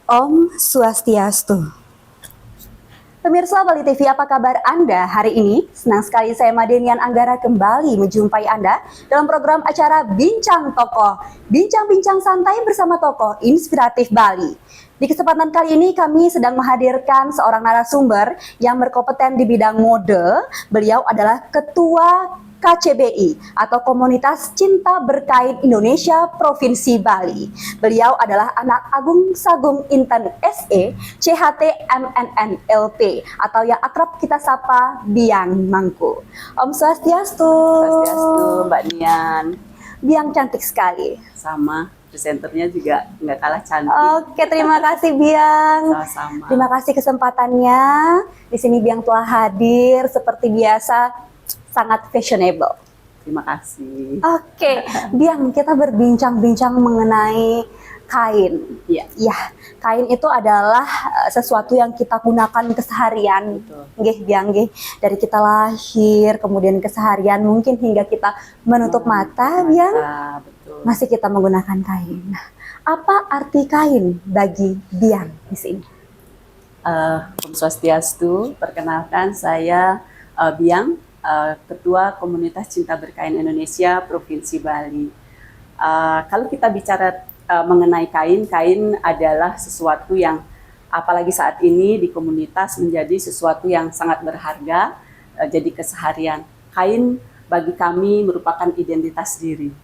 Om Swastiastu. Pemirsa Bali TV, apa kabar Anda hari ini? Senang sekali saya Madenian Anggara kembali menjumpai Anda dalam program acara Bincang Tokoh. Bincang-bincang santai bersama tokoh inspiratif Bali. Di kesempatan kali ini kami sedang menghadirkan seorang narasumber yang berkompeten di bidang mode. Beliau adalah Ketua KCBI atau Komunitas Cinta Berkain Indonesia Provinsi Bali. Beliau adalah anak Agung Sagung Inten SE CHT MNN LP atau yang akrab kita sapa Biang Mangku. Om Swastiastu. Swastiastu, Mbak Nian. Biang cantik sekali. Sama, presenternya juga nggak kalah cantik. Oke, terima kasih Biang. Sama-sama. Terima kasih kesempatannya. Di sini Biang telah hadir seperti biasa. Sangat fashionable. Terima kasih. Oke, Biang, kita berbincang-bincang mengenai kain. Iya. Ya, kain itu adalah sesuatu yang kita gunakan keseharian. Betul. Nggih, Biang, nggih. Dari kita lahir, kemudian keseharian, mungkin hingga kita menutup mata, Biang, Betul. masih kita menggunakan kain. Nah, apa arti kain bagi Biang di sini? Om Swastiastu, perkenalkan saya Biang, Ketua Komunitas Cinta Berkain Indonesia Provinsi Bali. Kalau kita bicara mengenai kain, kain adalah sesuatu yang apalagi saat ini di komunitas menjadi sesuatu yang sangat berharga, jadi keseharian. Kain bagi kami merupakan identitas diri.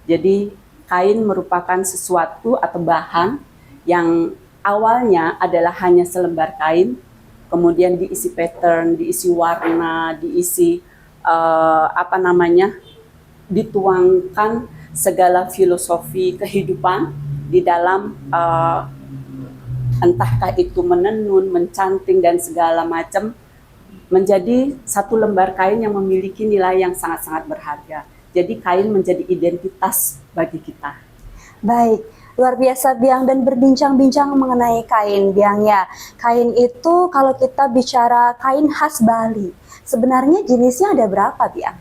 Jadi kain merupakan sesuatu atau bahan yang awalnya adalah hanya selembar kain, kemudian diisi pattern, diisi warna, diisi dituangkan segala filosofi kehidupan di dalam entahkah itu menenun, mencanting dan segala macam, menjadi satu lembar kain yang memiliki nilai yang sangat-sangat berharga. Jadi kain menjadi identitas bagi kita. Baik, luar biasa Biang, dan berbincang-bincang mengenai kain, Biang, ya. Kain itu kalau kita bicara kain khas Bali, sebenarnya jenisnya ada berapa, Biang?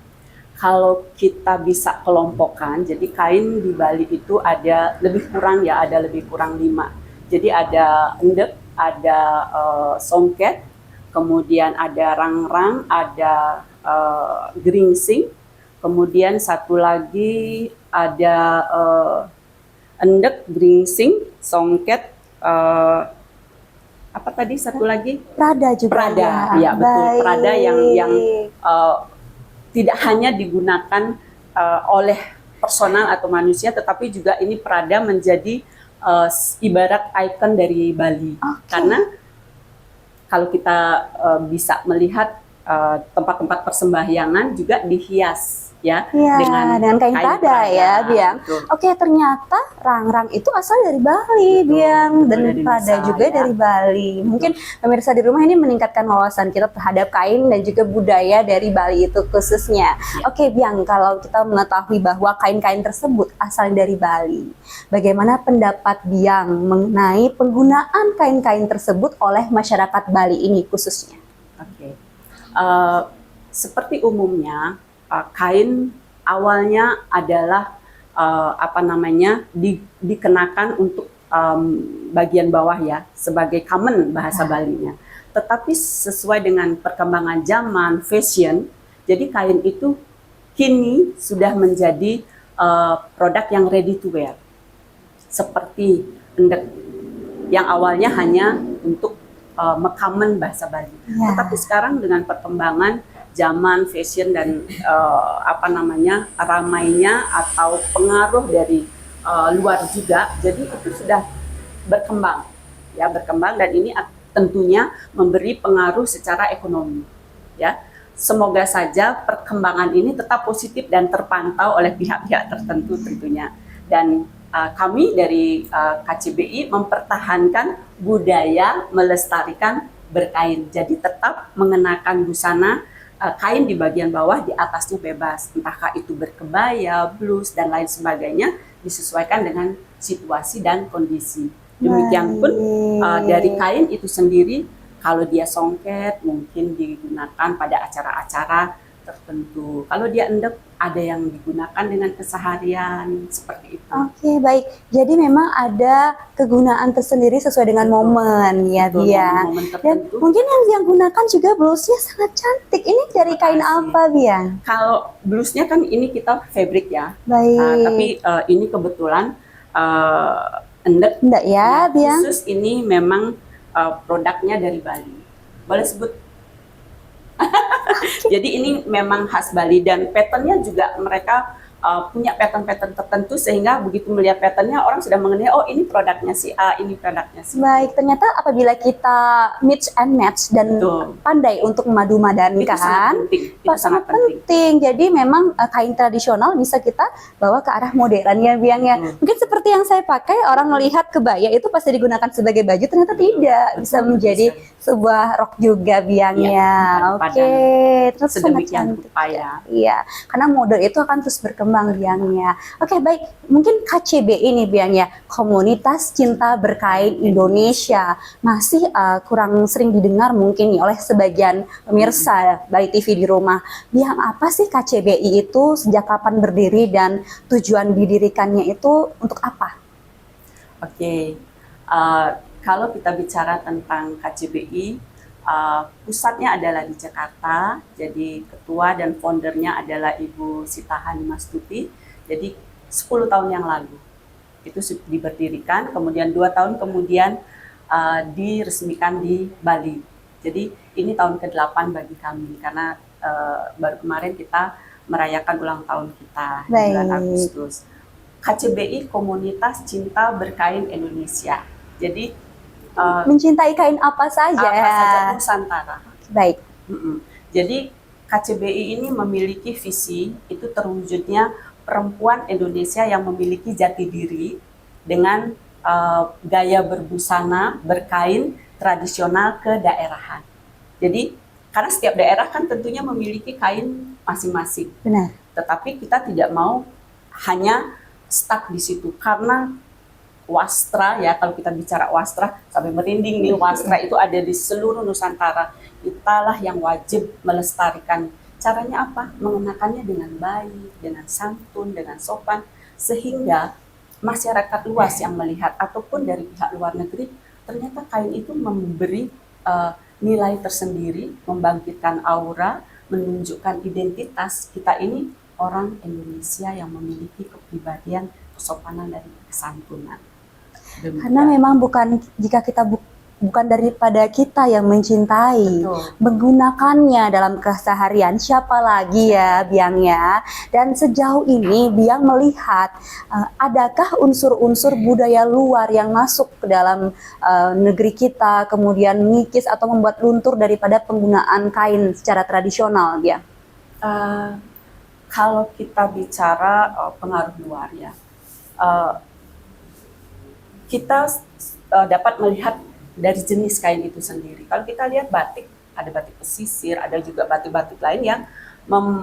Kalau kita bisa kelompokkan, jadi kain di Bali itu ada lebih kurang 5. Jadi ada endek, ada songket, kemudian ada rangrang, ada geringsing, kemudian satu lagi ada endek, geringsing, songket, apa tadi satu lagi? Prada juga. Prada, ya betul. Baik. Prada yang tidak hanya digunakan oleh personal atau manusia, tetapi juga ini Prada menjadi ibarat ikon dari Bali. Okay. Karena kalau kita bisa melihat tempat-tempat persembahyangan juga dihias ya, dengan kain Prada ya, Biang. Betul. Oke, ternyata rangrang itu asal dari Bali, betul, Biang, dan Prada juga dari Bali. Mungkin pemirsa di rumah ini meningkatkan wawasan kita terhadap kain dan juga budaya dari Bali itu khususnya. Ya. Oke, Biang, kalau kita mengetahui bahwa kain-kain tersebut asal dari Bali, bagaimana pendapat Biang mengenai penggunaan kain-kain tersebut oleh masyarakat Bali ini khususnya? Oke. Seperti umumnya kain awalnya adalah dikenakan untuk bagian bawah ya, sebagai kamen bahasa Balinya. Tetapi sesuai dengan perkembangan zaman, fashion, jadi kain itu kini sudah menjadi produk yang ready to wear. Seperti endek yang awalnya hanya untuk mekamen bahasa Bali. Ya. Tetapi sekarang dengan perkembangan zaman, fashion dan ramainya atau pengaruh dari luar juga, jadi itu sudah berkembang dan ini tentunya memberi pengaruh secara ekonomi. Ya, semoga saja perkembangan ini tetap positif dan terpantau oleh pihak-pihak tertentu tentunya. Dan kami dari KCBI mempertahankan budaya melestarikan berkain. Jadi tetap mengenakan busana kain di bagian bawah, di atasnya bebas. Entahkah itu berkebaya, blus, dan lain sebagainya, disesuaikan dengan situasi dan kondisi. Demikian pun dari kain itu sendiri, kalau dia songket mungkin digunakan pada acara-acara tertentu. Kalau dia endek, ada yang digunakan dengan keseharian seperti itu. Oke, baik. Jadi memang ada kegunaan tersendiri sesuai dengan Betul. momen ya, Betul, Biang. momen-momen Dan tertentu. mungkin yang gunakan juga blusnya sangat cantik. Ini dari kain Terima kasih. apa, Biang? Kalau blusnya kan ini kita fabric ya. Baik. Tapi ini kebetulan endek. Enggak ya, Biang? Khusus ini memang produknya dari Bali. Boleh sebut? Jadi ini memang khas Bali dan patternnya juga mereka punya pattern-pattern tertentu sehingga begitu melihat patternnya orang sudah mengenai oh ini produknya si A, ini produknya si B. Baik, ternyata apabila kita mix and match dan Betul. pandai untuk memadumadankan, Itu sangat penting. Itu sangat penting. Jadi memang kain tradisional bisa kita bawa ke arah modern ya, Biang ya. Mungkin seperti yang saya pakai, orang melihat kebaya itu pasti digunakan sebagai baju, ternyata tidak. Bisa menjadi sebuah rok juga, Biang ya. Oke, terus sangat sedemikian cantik. rupa ya. Iya, karena mode itu akan terus berkembang, Biang ya. Oke, baik. Mungkin KCBI ini, Biang ya, Komunitas Cinta Berkain Indonesia, masih kurang sering didengar mungkin nih oleh sebagian pemirsa Bali TV di rumah. Biang, apa sih KCBI itu, sejak kapan berdiri dan tujuan didirikannya itu untuk apa? Oke, kalau kita bicara tentang KCBI, pusatnya adalah di Jakarta. Jadi ketua dan foundernya adalah Ibu Sita Hanimastuti. Jadi 10 tahun yang lalu itu diberdirikan, kemudian 2 tahun kemudian diresmikan di Bali. Jadi ini tahun ke-8 bagi kami karena baru kemarin kita merayakan ulang tahun kita di bulan Agustus. KCBI Komunitas Cinta Berkain Indonesia. Jadi mencintai kain apa saja? Apa saja Nusantara. Baik. Jadi KCBI ini memiliki visi itu terwujudnya perempuan Indonesia yang memiliki jati diri dengan gaya berbusana berkain tradisional kedaerahan. Jadi karena setiap daerah kan tentunya memiliki kain masing-masing. Benar. Tetapi kita tidak mau hanya stuck di situ karena wastra ya, kalau kita bicara wastra sampai merinding nih, wastra itu ada di seluruh Nusantara. Kitalah yang wajib melestarikan. Caranya apa? Mengenakannya dengan baik, dengan santun, dengan sopan, sehingga masyarakat luas yang melihat ataupun dari pihak luar negeri, ternyata kain itu memberi nilai tersendiri, membangkitkan aura, menunjukkan identitas kita ini orang Indonesia yang memiliki kepribadian, kesopanan dan kesantunan. Karena memang bukan jika kita bukan daripada kita yang mencintai, menggunakannya dalam keseharian, siapa lagi ya, Biang ya. Dan sejauh ini Biang melihat adakah unsur-unsur budaya luar yang masuk ke dalam negeri kita, kemudian mengikis atau membuat luntur daripada penggunaan kain secara tradisional, Biang? Kalau kita bicara pengaruh luar ya, kita dapat melihat dari jenis kain itu sendiri. Kalau kita lihat batik, ada batik pesisir, ada juga batik-batik lain yang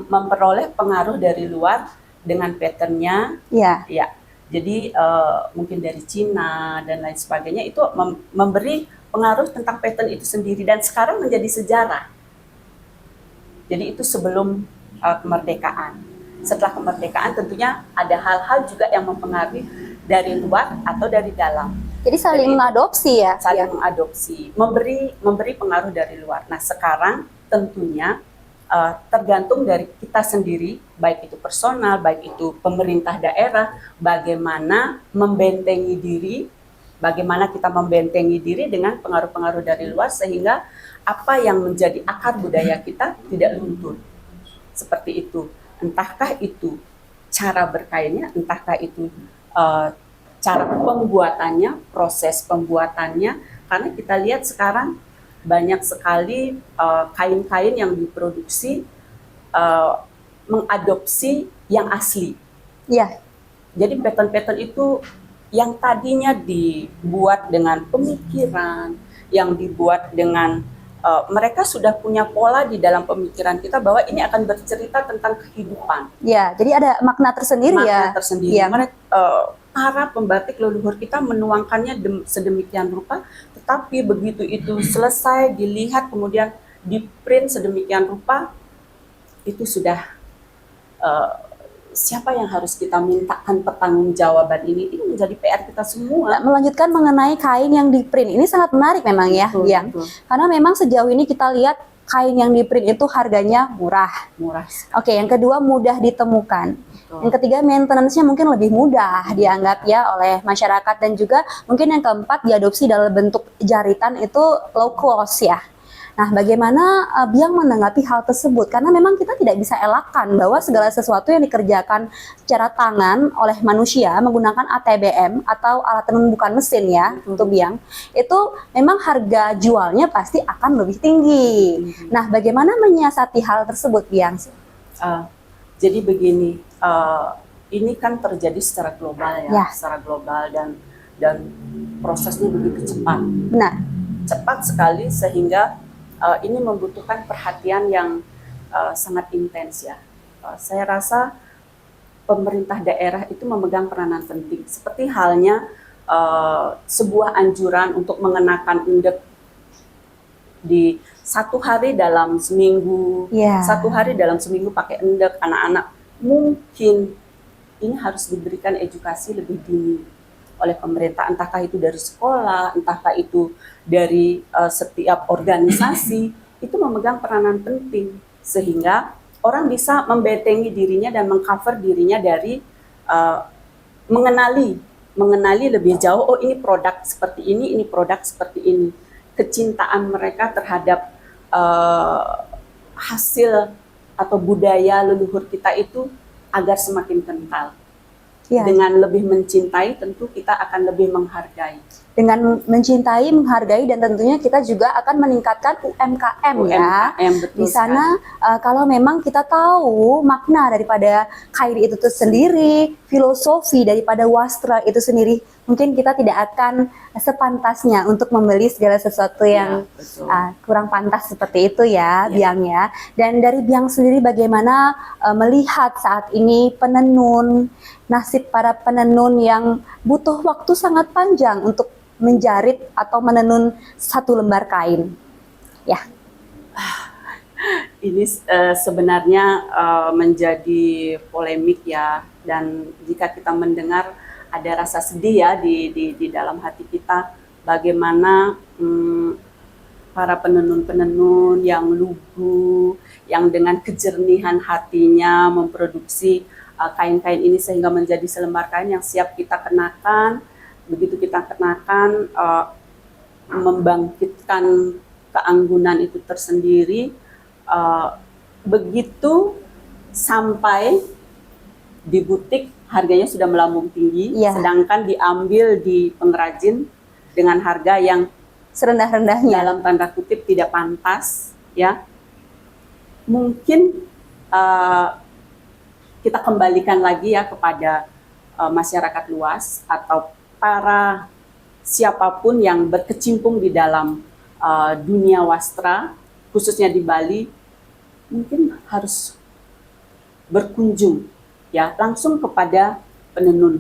memperoleh pengaruh dari luar dengan patternnya. Ya. Ya. Jadi mungkin dari Cina dan lain sebagainya itu memberi pengaruh tentang pattern itu sendiri dan sekarang menjadi sejarah. Jadi itu sebelum kemerdekaan. Setelah kemerdekaan tentunya ada hal-hal juga yang mempengaruhi dari luar atau dari dalam. Jadi saling mengadopsi ya? Saling mengadopsi, memberi pengaruh dari luar. Nah sekarang tentunya tergantung dari kita sendiri, baik itu personal, baik itu pemerintah daerah, bagaimana membentengi diri, bagaimana kita membentengi diri dengan pengaruh-pengaruh dari luar sehingga apa yang menjadi akar budaya kita tidak luntur. Seperti itu. Entahkah itu cara berkainnya, entahkah itu cara pembuatannya, proses pembuatannya, karena kita lihat sekarang banyak sekali kain-kain yang diproduksi mengadopsi yang asli. Iya. Jadi pattern-pattern itu yang tadinya dibuat dengan pemikiran, yang dibuat dengan mereka sudah punya pola di dalam pemikiran kita bahwa ini akan bercerita tentang kehidupan. Ya, jadi ada makna tersendiri ya. Makna tersendiri. Ya. Para pembatik leluhur kita menuangkannya sedemikian rupa, tetapi begitu itu selesai dilihat kemudian di print sedemikian rupa, itu sudah eh, siapa yang harus kita mintakan pertanggungjawaban ini menjadi PR kita semua. Nah, melanjutkan mengenai kain yang di print, ini sangat menarik memang ya, Betul, Biang. betul. Karena memang sejauh ini kita lihat kain yang di print itu harganya murah. Murah. Oke, yang kedua mudah ditemukan. Betul. Yang ketiga maintenance-nya mungkin lebih mudah dianggap ya oleh masyarakat, dan juga mungkin yang keempat diadopsi dalam bentuk jaritan itu low cost ya. Nah, bagaimana Biang menanggapi hal tersebut? Karena memang kita tidak bisa elakkan bahwa segala sesuatu yang dikerjakan secara tangan oleh manusia menggunakan ATBM atau alat tenun bukan mesin ya, untuk Biang, itu memang harga jualnya pasti akan lebih tinggi. Nah, bagaimana menyiasati hal tersebut, Biang? Jadi begini, ini kan terjadi secara global Ya. secara global dan prosesnya begitu cepat. Benar. Cepat sekali sehingga ini membutuhkan perhatian yang sangat intens ya. Saya rasa pemerintah daerah itu memegang peranan penting. Seperti halnya sebuah anjuran untuk mengenakan endek di satu hari dalam seminggu, Ya. satu hari dalam seminggu pakai endek anak-anak. Mungkin ini harus diberikan edukasi lebih dini oleh pemerintah, entahkah itu dari sekolah, entahkah itu dari setiap organisasi, itu memegang peranan penting sehingga orang bisa membentengi dirinya dan mengcover dirinya dari mengenali lebih jauh, oh ini produk seperti ini produk seperti ini. Kecintaan mereka terhadap hasil atau budaya leluhur kita itu agar semakin kental. Ya. Dengan lebih mencintai, tentu kita akan lebih menghargai. Dengan mencintai, menghargai, dan tentunya kita juga akan meningkatkan UMKM ya. Betul Di sana kalau memang kita tahu makna daripada kain itu sendiri, filosofi daripada wastra itu sendiri, mungkin kita tidak akan sepantasnya untuk membeli segala sesuatu yang betul. Kurang pantas seperti itu ya, Ya. Biang ya. Dan dari Biang sendiri bagaimana melihat saat ini penenun, nasib para penenun yang butuh waktu sangat panjang untuk menjarit atau menenun satu lembar kain? Ya. Ini sebenarnya menjadi polemik ya, dan jika kita mendengar ada rasa sedih ya di dalam hati kita, bagaimana para penenun-penenun yang lugu, yang dengan kejernihan hatinya memproduksi kain-kain ini sehingga menjadi selembar kain yang siap kita kenakan. Begitu kita kenakan, membangkitkan keanggunan itu tersendiri. Begitu sampai di butik harganya sudah melambung tinggi, Ya. sedangkan diambil di pengrajin dengan harga yang Serendah-rendahnya. dalam tanda kutip tidak pantas, ya. Mungkin kita kembalikan lagi ya kepada masyarakat luas atau para siapapun yang berkecimpung di dalam dunia wastra, khususnya di Bali, mungkin harus berkunjung ya langsung kepada penenun,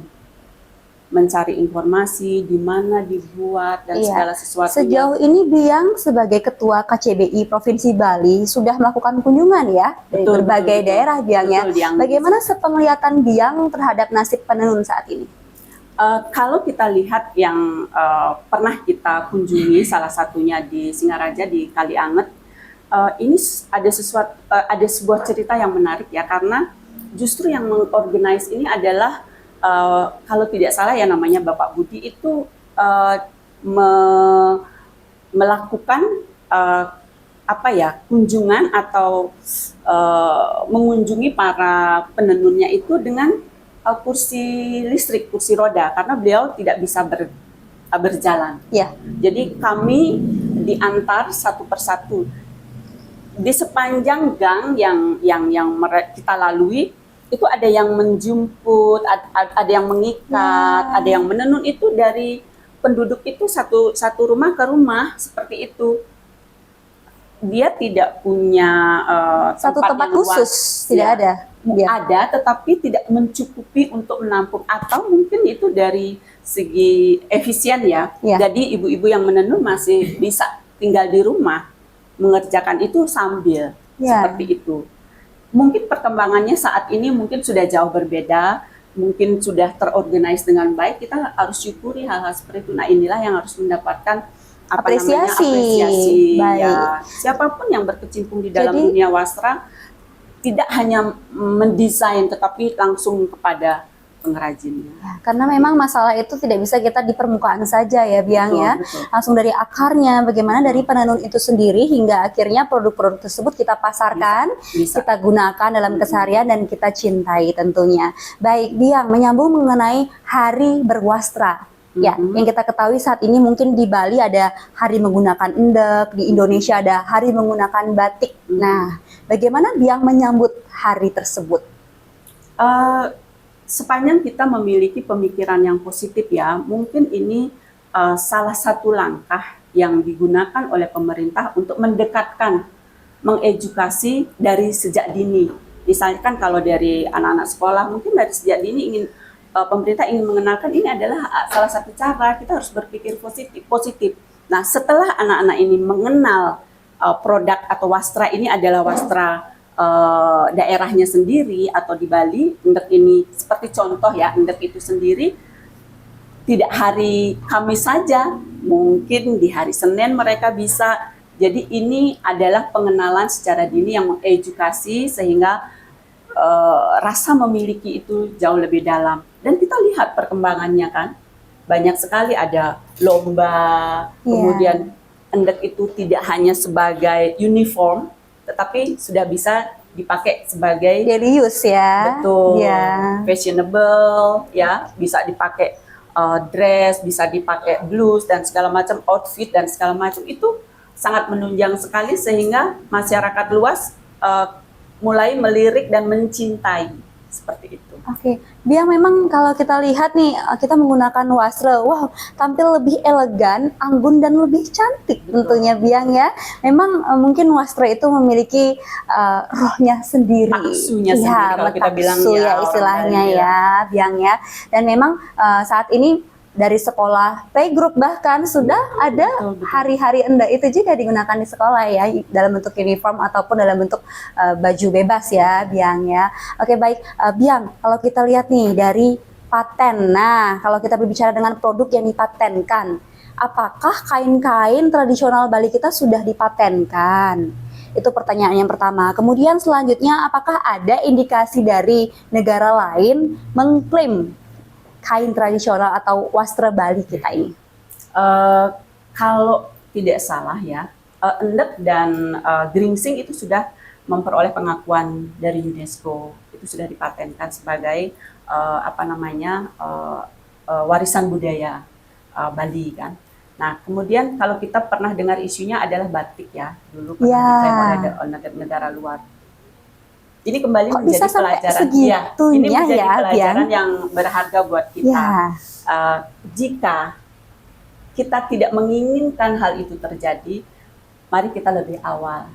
mencari informasi di mana dibuat dan segala sesuatu. Sejauh ini Biang sebagai Ketua KCBI Provinsi Bali sudah melakukan kunjungan ya dari berbagai daerah, Biang ya. Bagaimana sepenglihatan Biang terhadap nasib penenun saat ini? Kalau kita lihat yang pernah kita kunjungi, salah satunya di Singaraja di Kalianget, ini ada sebuah cerita yang menarik ya, karena justru yang mengorganize ini adalah kalau tidak salah ya namanya Bapak Budi itu melakukan kunjungan atau mengunjungi para penenunnya itu dengan kursi listrik, kursi roda, karena beliau tidak bisa berjalan. Ya. Jadi kami diantar satu persatu di sepanjang gang yang kita lalui. Itu ada yang menjemput, ada yang mengikat, ada yang menenun, itu dari penduduk itu satu rumah ke rumah seperti itu. Dia tidak punya satu tempat khusus, tidak ada. Ya. Ada, tetapi tidak mencukupi untuk menampung, atau mungkin itu dari segi efisien ya. Jadi ibu-ibu yang menenun masih bisa tinggal di rumah mengerjakan itu sambil seperti itu. Mungkin perkembangannya saat ini mungkin sudah jauh berbeda, mungkin sudah terorganize dengan baik. Kita harus syukuri hal-hal seperti itu. Nah, inilah yang harus mendapatkan apresiasi Baik. ya. Siapapun yang berkecimpung di dalam Jadi- dunia wastra tidak hanya mendesain tetapi langsung kepada pengrajinnya. Ya, karena memang masalah itu tidak bisa kita di permukaan saja ya Biang Betul, ya, betul. langsung dari akarnya, bagaimana dari penenun itu sendiri hingga akhirnya produk-produk tersebut kita pasarkan, Bisa. kita gunakan dalam keseharian dan kita cintai tentunya. Baik Biang, menyambung mengenai Hari Berwastra. Ya, yang kita ketahui saat ini mungkin di Bali ada hari menggunakan endek, di Indonesia ada hari menggunakan batik. Nah, bagaimana Biang menyambut hari tersebut? Sepanjang kita memiliki pemikiran yang positif ya, mungkin ini salah satu langkah yang digunakan oleh pemerintah untuk mendekatkan, mengedukasi dari sejak dini. Misalkan kalau dari anak-anak sekolah, mungkin dari sejak dini pemerintah ingin mengenalkan ini adalah salah satu cara kita harus berpikir positif. Nah, setelah anak-anak ini mengenal produk atau wastra ini adalah wastra daerahnya sendiri atau di Bali, endek ini seperti contoh ya, endek itu sendiri tidak hari Kamis saja, mungkin di hari Senin mereka bisa. Jadi ini adalah pengenalan secara dini yang mengedukasi sehingga rasa memiliki itu jauh lebih dalam. Dan kita lihat perkembangannya kan, banyak sekali ada lomba, kemudian endek itu tidak hanya sebagai uniform, tetapi sudah bisa dipakai sebagai Daily use ya. betul, Ya. fashionable ya, bisa dipakai dress, bisa dipakai blouse dan segala macam outfit dan segala macam itu sangat menunjang sekali sehingga masyarakat luas mulai melirik dan mencintai seperti itu. Oke, Biang memang kalau kita lihat nih, kita menggunakan wasra, wow, tampil lebih elegan, anggun dan lebih cantik tentunya Biang ya. Memang mungkin wasra itu memiliki rohnya sendiri. Taksunya sendiri kalau kita bilang ya istilahnya ya, Biang ya. Dan memang saat ini dari sekolah playgroup bahkan sudah ada hari-hari endek itu juga digunakan di sekolah ya, dalam bentuk uniform ataupun dalam bentuk baju bebas ya Biang ya. Oke baik, Biang, kalau kita lihat nih dari paten, nah kalau kita berbicara dengan produk yang dipatenkan, apakah kain-kain tradisional Bali kita sudah dipatenkan? Itu pertanyaan yang pertama. Kemudian selanjutnya, apakah ada indikasi dari negara lain mengklaim kain tradisional atau wastra Bali kita ini? Kalau tidak salah ya, endek dan geringsing itu sudah memperoleh pengakuan dari UNESCO. Itu sudah dipatenkan sebagai warisan budaya Bali kan. Nah, kemudian kalau kita pernah dengar isunya adalah batik ya, dulu pernah diklaim oleh negara luar. Ini kembali kok menjadi bisa pelajaran, ya, ini menjadi ya, pelajaran yang berharga buat kita. Ya. Jika kita tidak menginginkan hal itu terjadi, mari kita lebih awal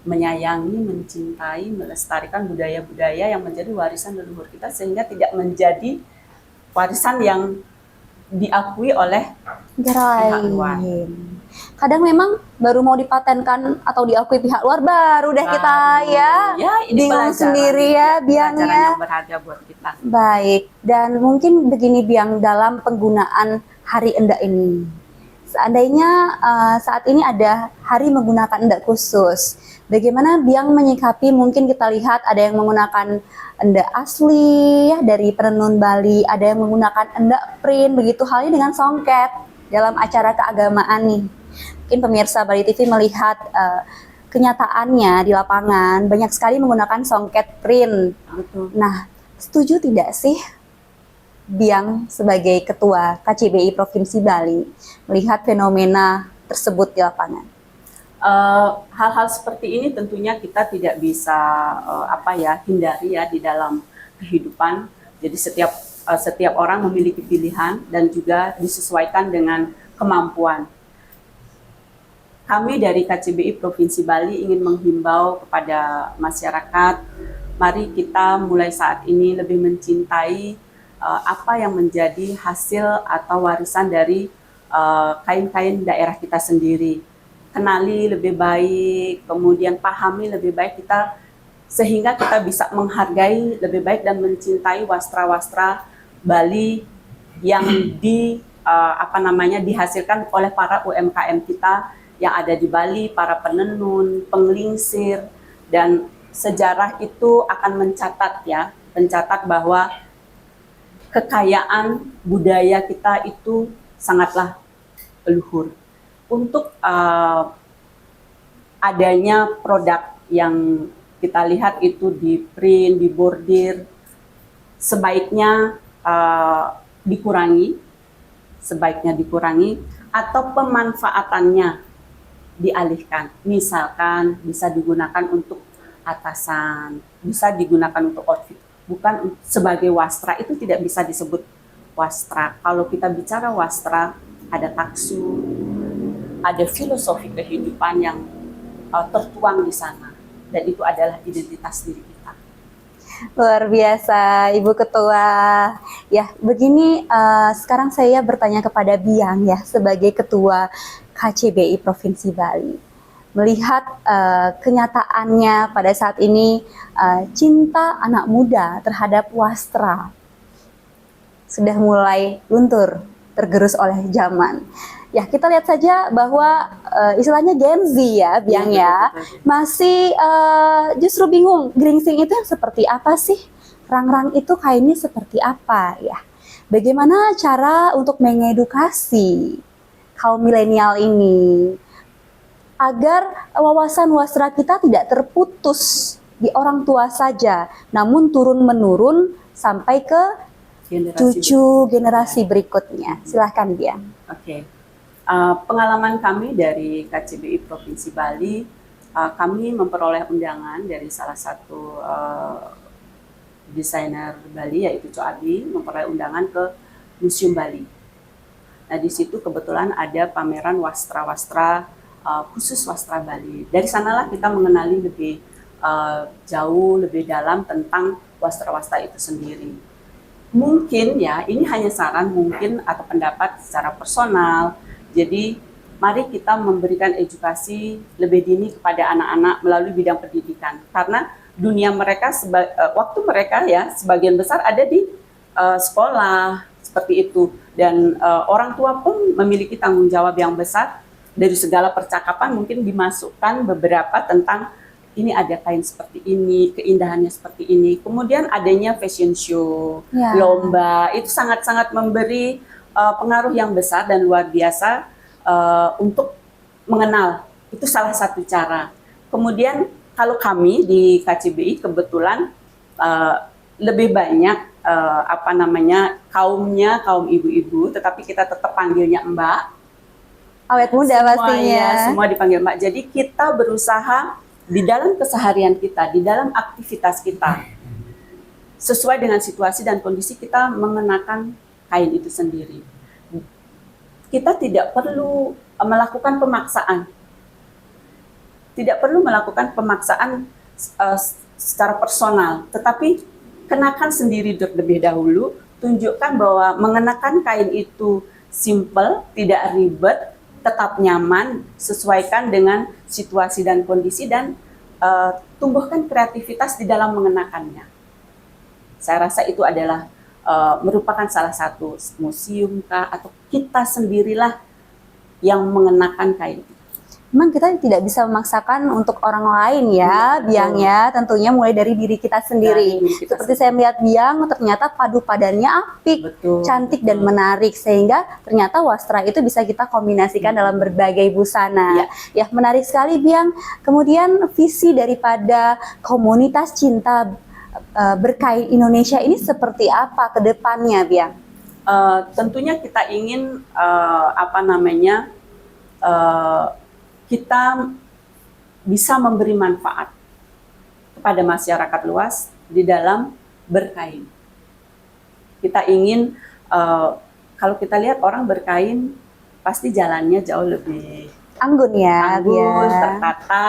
menyayangi, mencintai, melestarikan budaya-budaya yang menjadi warisan leluhur kita sehingga tidak menjadi warisan yang diakui oleh negara luar. Kadang memang baru mau dipatenkan atau diakui pihak luar baru deh kita ini bingung sendiri ya Biang ya. Yang berharga buat kita. Baik, dan mungkin begini Biang, dalam penggunaan hari endek ini, seandainya saat ini ada hari menggunakan endek khusus, bagaimana Biang menyikapi? Mungkin kita lihat ada yang menggunakan endek asli ya, dari penenun Bali, ada yang menggunakan endek print, begitu halnya dengan songket dalam acara keagamaan nih. Mungkin pemirsa Bali TV melihat kenyataannya di lapangan banyak sekali menggunakan songket print. Betul. Nah, setuju tidak sih Biang sebagai Ketua KCBI Provinsi Bali melihat fenomena tersebut di lapangan? Hal-hal seperti ini tentunya kita tidak bisa hindari ya di dalam kehidupan. Jadi setiap orang memiliki pilihan dan juga disesuaikan dengan kemampuan. Kami dari KCBI Provinsi Bali ingin menghimbau kepada masyarakat, mari kita mulai saat ini lebih mencintai apa yang menjadi hasil atau warisan dari kain-kain daerah kita sendiri. Kenali lebih baik, kemudian pahami lebih baik kita sehingga kita bisa menghargai lebih baik dan mencintai wastra-wastra Bali yang dihasilkan oleh para UMKM kita yang ada di Bali, para penenun, penglingsir, dan sejarah itu akan mencatat bahwa kekayaan budaya kita itu sangatlah luhur. Untuk adanya produk yang kita lihat itu di print, di bordir, sebaiknya dikurangi atau pemanfaatannya dialihkan. Misalkan bisa digunakan untuk atasan, bisa digunakan untuk outfit, bukan sebagai wastra. Itu tidak bisa disebut wastra. Kalau kita bicara wastra, ada taksu, ada filosofi kehidupan yang tertuang di sana, dan itu adalah identitas diri kita. Luar biasa, Ibu Ketua. Ya, begini sekarang saya bertanya kepada Biang ya, sebagai Ketua KCBI Provinsi Bali. Melihat kenyataannya pada saat ini, cinta anak muda terhadap wastra sudah mulai luntur, tergerus oleh zaman. Ya, kita lihat saja bahwa istilahnya Gen Z ya, Biang ya, masih justru bingung, geringsing itu yang seperti apa sih? Rang-rang itu kainnya seperti apa ya? Bagaimana cara untuk mengedukasi kaum milenial ini agar wawasan wastra kita tidak terputus di orang tua saja, namun turun-menurun sampai ke generasi berikutnya. Silahkan, Biang. Oke. Pengalaman kami dari KCBI Provinsi Bali, kami memperoleh undangan dari salah satu desainer Bali, yaitu Co Abi, memperoleh undangan ke Museum Bali. Nah, di situ kebetulan ada pameran wastra-wastra, khusus wastra Bali. Dari sanalah kita mengenali lebih jauh, lebih dalam tentang wastra-wastra itu sendiri. Mungkin ya, ini hanya saran mungkin atau pendapat secara personal. Jadi, mari kita memberikan edukasi lebih dini kepada anak-anak melalui bidang pendidikan. Karena dunia mereka, waktu mereka ya, sebagian besar ada di sekolah, seperti itu. Dan orang tua pun memiliki tanggung jawab yang besar. Dari segala percakapan mungkin dimasukkan beberapa tentang ini ada kain seperti ini, keindahannya seperti ini. Kemudian adanya fashion show, lomba, itu sangat-sangat memberi pengaruh yang besar dan luar biasa untuk mengenal. Itu salah satu cara. Kemudian kalau kami di KCBI kebetulan lebih banyak kaum ibu-ibu, tetapi kita tetap panggilnya Mbak. Awet muda pastinya. Semua dipanggil Mbak. Jadi kita berusaha di dalam keseharian kita, di dalam aktivitas kita, sesuai dengan situasi dan kondisi kita mengenakan kain itu sendiri. Kita tidak perlu melakukan pemaksaan. Tidak perlu melakukan pemaksaan secara personal, tetapi kenakan sendiri terlebih dahulu, tunjukkan bahwa mengenakan kain itu simple, tidak ribet, tetap nyaman, sesuaikan dengan situasi dan kondisi, dan tumbuhkan kreativitas di dalam mengenakannya. Saya rasa itu adalah merupakan salah satu museum atau kita sendirilah yang mengenakan kain. Memang kita tidak bisa memaksakan untuk orang lain ya, Biang ya, tentunya mulai dari diri kita sendiri. Seperti saya melihat Biang, ternyata padu padannya apik, cantik dan menarik, sehingga ternyata wastra itu bisa kita kombinasikan dalam berbagai busana. Ya, menarik sekali Biang. Kemudian visi daripada komunitas cinta berkain Indonesia ini seperti apa ke depannya, Biang? Tentunya kita ingin kita bisa memberi manfaat kepada masyarakat luas di dalam berkain. Kita ingin, kalau kita lihat orang berkain, pasti jalannya jauh lebih anggun ya, anggun, tertata.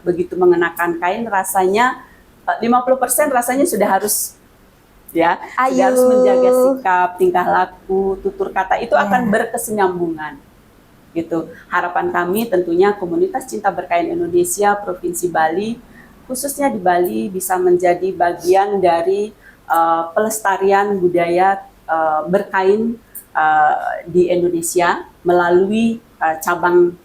Begitu mengenakan kain, rasanya 50% rasanya sudah harus sudah harus menjaga sikap, tingkah laku, tutur kata, itu akan berkesinambungan. Gitu. Harapan kami tentunya komunitas cinta berkain Indonesia Provinsi Bali, khususnya di Bali bisa menjadi bagian dari pelestarian budaya berkain di Indonesia melalui cabang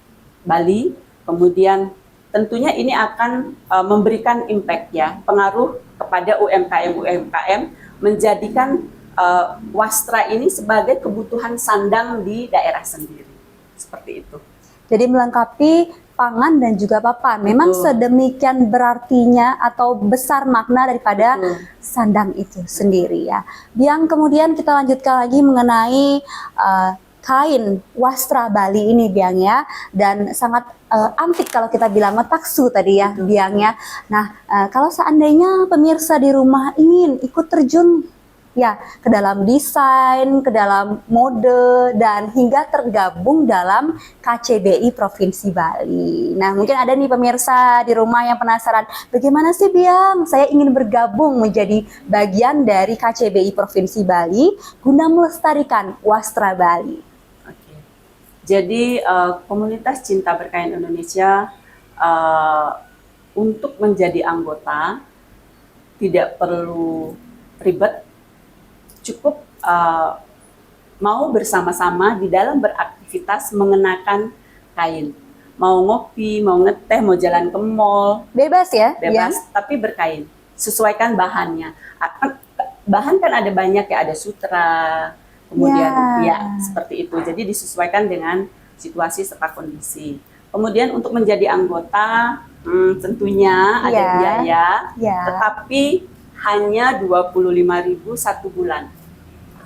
Bali. Kemudian tentunya ini akan memberikan impact ya, pengaruh kepada UMKM menjadikan wastra ini sebagai kebutuhan sandang di daerah sendiri. Seperti itu. Jadi melengkapi pangan dan juga papan. Memang Betul. sedemikian berartinya atau besar makna daripada Betul. sandang itu sendiri ya. Yang kemudian kita lanjutkan lagi mengenai kain wastra Bali ini Biang ya, dan sangat antik kalau kita bilang metaksu tadi ya Biang ya. Nah kalau seandainya pemirsa di rumah ingin ikut terjun ya ke dalam desain, ke dalam mode, dan hingga tergabung dalam KCBI Provinsi Bali. Nah mungkin ada nih pemirsa di rumah yang penasaran, bagaimana sih Biang saya ingin bergabung menjadi bagian dari KCBI Provinsi Bali guna melestarikan wastra Bali. Oke. Jadi komunitas cinta berkain Indonesia untuk menjadi anggota tidak perlu ribet, cukup mau bersama-sama di dalam beraktivitas mengenakan kain. Mau ngopi, mau ngeteh, mau jalan ke mall, Bebas ya? bebas, tapi berkain. Sesuaikan bahannya. Bahan kan ada banyak ya, ada sutra, kemudian ya seperti itu. Jadi disesuaikan dengan situasi serta kondisi. Kemudian untuk menjadi anggota tentunya ada biaya, tetapi hanya 25.000 satu bulan.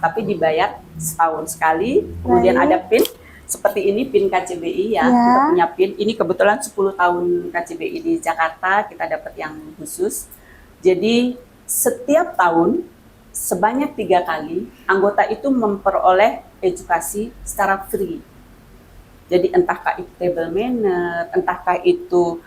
Tapi dibayar setahun sekali. Kemudian ada PIN seperti ini, PIN KCBI ya. Kita punya PIN. Ini kebetulan 10 tahun KCBI di Jakarta, kita dapat yang khusus. Jadi setiap tahun sebanyak 3 kali anggota itu memperoleh edukasi secara free. Jadi entahkah itu table manner, entahkah itu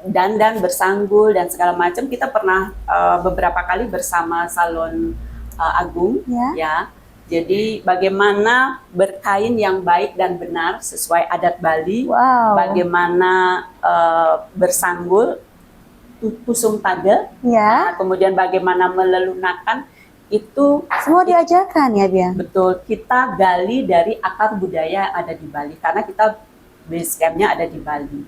dandan, bersanggul dan segala macam. Kita pernah beberapa kali bersama Salon Agung ya. Jadi bagaimana berkain yang baik dan benar sesuai adat Bali, bagaimana bersanggul, pusung tade, kemudian bagaimana melelunakan, itu semua diajarkan ya Biang? Betul, kita gali dari akar budaya yang ada di Bali karena kita base camp-nya ada di Bali.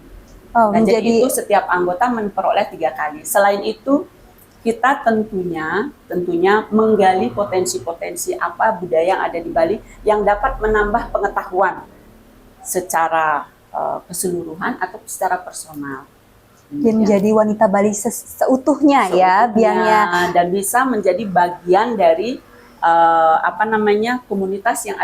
Nah, jadi itu setiap anggota memperoleh 3 kali. Selain itu kita tentunya menggali potensi-potensi apa budaya yang ada di Bali yang dapat menambah pengetahuan secara keseluruhan atau secara personal. Dan menjadi wanita Bali seutuhnya ya Biangnya, dan bisa menjadi bagian dari komunitas yang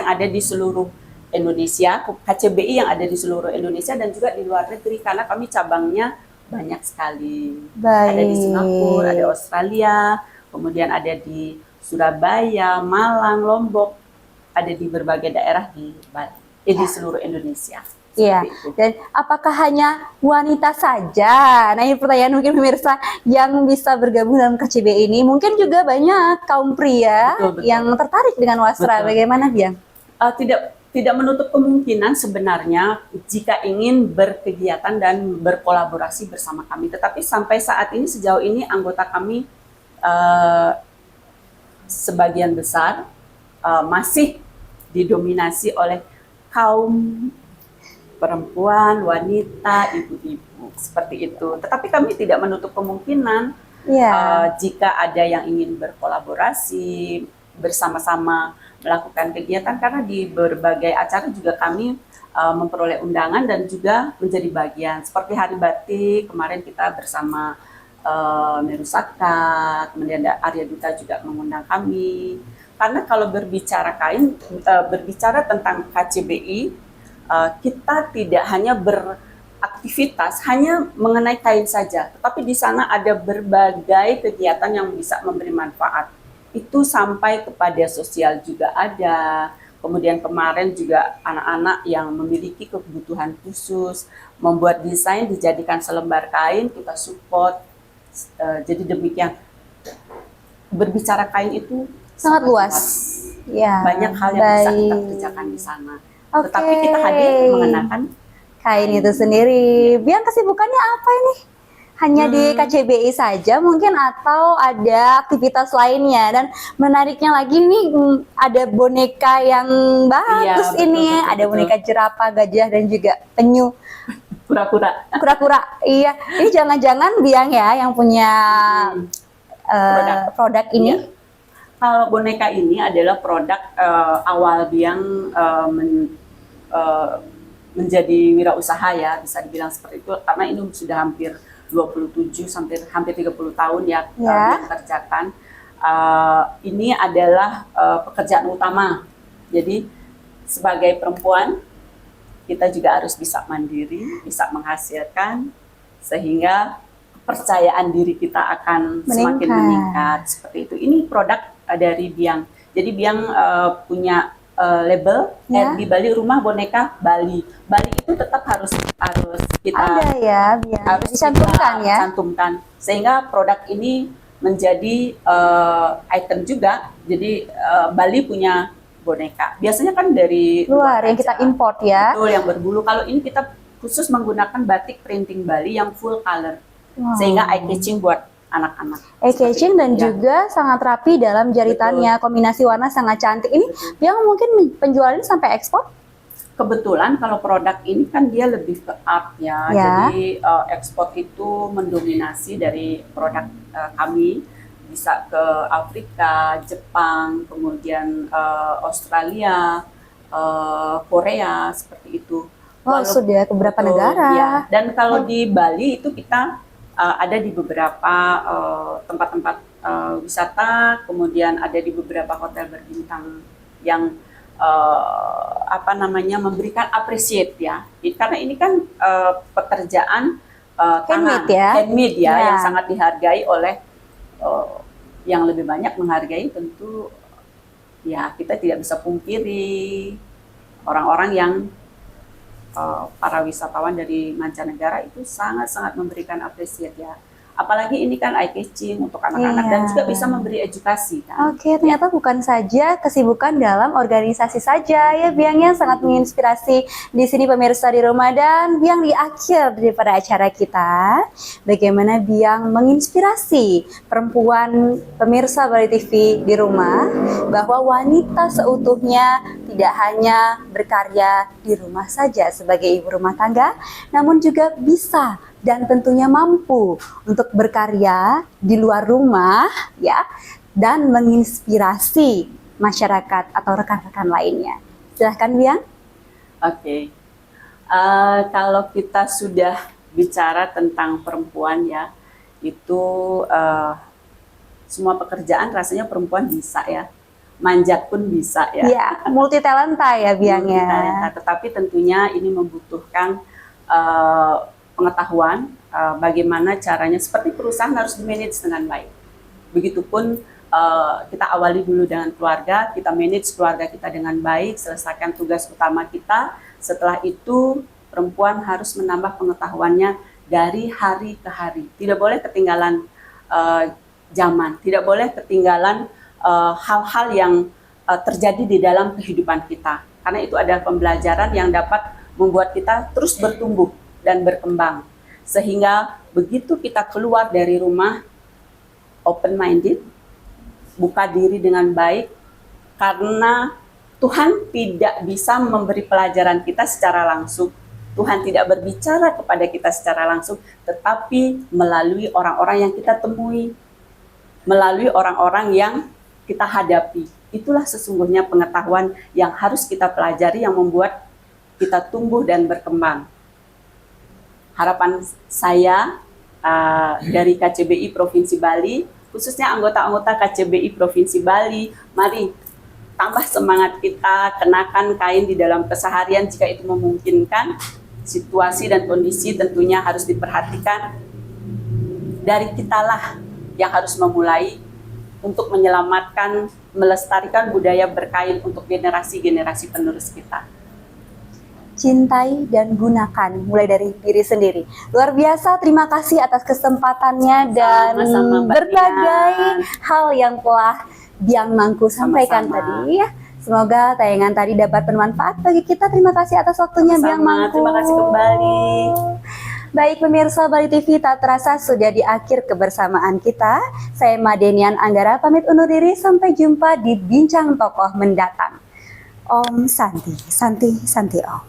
ada di seluruh Indonesia, KCBI yang ada di seluruh Indonesia dan juga di luar negeri karena kami cabangnya banyak sekali. Ada di Singapura, ada Australia, kemudian ada di Surabaya, Malang, Lombok, ada di berbagai daerah di Bali, di seluruh Indonesia. Iya, dan apakah hanya wanita saja? Nah ini pertanyaan mungkin pemirsa yang bisa bergabung dalam KCBI ini. Mungkin juga banyak kaum pria yang tertarik dengan wastra. Bagaimana Biang? Tidak menutup kemungkinan sebenarnya jika ingin berkegiatan dan berkolaborasi bersama kami. Tetapi sampai saat ini, sejauh ini anggota kami sebagian besar masih didominasi oleh kaum perempuan, wanita, ibu-ibu, seperti itu. Tetapi kami tidak menutup kemungkinan jika ada yang ingin berkolaborasi, bersama-sama melakukan kegiatan, karena di berbagai acara juga kami memperoleh undangan dan juga menjadi bagian. Seperti Hari Batik, kemarin kita bersama Merusaka, kemudian Arya Duta juga mengundang kami. Karena kalau berbicara kain, berbicara tentang KCBI, kita tidak hanya beraktivitas hanya mengenai kain saja, tetapi di sana ada berbagai kegiatan yang bisa memberi manfaat. Itu sampai kepada sosial juga ada. Kemudian kemarin juga anak-anak yang memiliki kebutuhan khusus, membuat desain dijadikan selembar kain, kita support. Jadi demikian. Berbicara kain itu sangat luas. Ya, banyak hal yang bisa kita kerjakan di sana. Tetapi kita hadir mengenakan kain itu sendiri. Biang kesibukannya apa ini? Hanya di KCBI saja mungkin atau ada aktivitas lainnya? Dan menariknya lagi nih ada boneka yang bagus Iya, ini, betul, ada betul. boneka jerapah, gajah dan juga penyu, Kura-kura. kura-kura. Iya, ini jangan-jangan Biang ya yang punya produk ini. Iya. Kalau boneka ini adalah produk awal Biang menjadi wirausaha ya, bisa dibilang seperti itu, karena ini sudah hampir 27 sampai hampir 30 tahun ya, Biang kerjakan. Ini adalah pekerjaan utama. Jadi sebagai perempuan kita juga harus bisa mandiri, bisa menghasilkan, sehingga kepercayaan diri kita akan semakin meningkat seperti itu. Ini produk dari Biang. Jadi Biang punya label di Bali, rumah boneka Bali. Bali itu tetap harus kita ada ya, Biang. harus dicantumkan kita ya. cantumkan, sehingga produk ini menjadi item juga. Jadi Bali punya boneka. Biasanya kan dari Luar yang aja. kita import ya. Betul, yang berbulu. Kalau ini kita khusus menggunakan batik printing Bali yang full color, sehingga eye catching buat anak-anak. Eye catching dan Ya. juga sangat rapi dalam jaritannya. Kombinasi warna sangat cantik. Ini Biang mungkin penjualannya sampai ekspor? Kebetulan kalau produk ini kan dia lebih ke art ya, jadi ekspor itu mendominasi dari produk kami, bisa ke Afrika, Jepang, kemudian Australia, Korea, seperti itu. Oh, sudah ke beberapa negara. Ya. Dan kalau di Bali itu kita ada di beberapa tempat-tempat wisata, kemudian ada di beberapa hotel berbintang yang memberikan appreciate ya, karena ini kan pekerjaan tangan, handmade ya, yang sangat dihargai oleh yang lebih banyak menghargai tentu ya, kita tidak bisa pungkiri orang-orang yang para wisatawan dari mancanegara itu sangat-sangat memberikan appreciate ya. Apalagi ini kan eye catching untuk anak-anak dan juga bisa memberi edukasi kan. Oke, ternyata bukan saja kesibukan dalam organisasi saja ya Biang yang sangat menginspirasi di sini pemirsa di rumah. Dan Biang di akhir daripada acara kita, bagaimana Biang menginspirasi perempuan pemirsa Bali TV di rumah bahwa wanita seutuhnya tidak hanya berkarya di rumah saja sebagai ibu rumah tangga, namun juga bisa dan tentunya mampu untuk berkarya di luar rumah ya, dan menginspirasi masyarakat atau rekan-rekan lainnya. Silahkan Biang. Oke. Kalau kita sudah bicara tentang perempuan ya, itu semua pekerjaan rasanya perempuan bisa ya. Manjat pun bisa ya. Iya, multi talenta ya Biang ya. Tetapi tentunya ini membutuhkan pengetahuan bagaimana caranya, seperti perusahaan harus di-manage dengan baik. Begitupun kita awali dulu dengan keluarga, kita manage keluarga kita dengan baik, selesaikan tugas utama kita. Setelah itu perempuan harus menambah pengetahuannya dari hari ke hari. Tidak boleh ketinggalan zaman, tidak boleh ketinggalan hal-hal yang terjadi di dalam kehidupan kita. Karena itu adalah pembelajaran yang dapat membuat kita terus bertumbuh dan berkembang, sehingga begitu kita keluar dari rumah open minded, buka diri dengan baik, karena Tuhan tidak bisa memberi pelajaran kita secara langsung. Tuhan tidak berbicara kepada kita secara langsung, tetapi melalui orang-orang yang kita temui, melalui orang-orang yang kita hadapi. Itulah sesungguhnya pengetahuan yang harus kita pelajari, yang membuat kita tumbuh dan berkembang. Harapan saya dari KCBI Provinsi Bali, khususnya anggota-anggota KCBI Provinsi Bali, mari tambah semangat kita, kenakan kain di dalam keseharian jika itu memungkinkan. Situasi dan kondisi tentunya harus diperhatikan. Dari kitalah yang harus memulai untuk menyelamatkan, melestarikan budaya berkain untuk generasi-generasi penerus kita. Cintai dan gunakan mulai dari diri sendiri. Luar biasa, terima kasih atas kesempatannya dan berbagai hal yang telah Biang Mangku sampaikan tadi ya. Semoga tayangan tadi dapat bermanfaat bagi kita. Terima kasih atas waktunya, Biang Sama, Mangku. terima kasih kembali. Baik pemirsa Bali TV, tak terasa sudah di akhir kebersamaan kita. Saya Madenian Anggara pamit undur diri, sampai jumpa di Bincang Tokoh mendatang. Om Santi, Santi, Santi Om.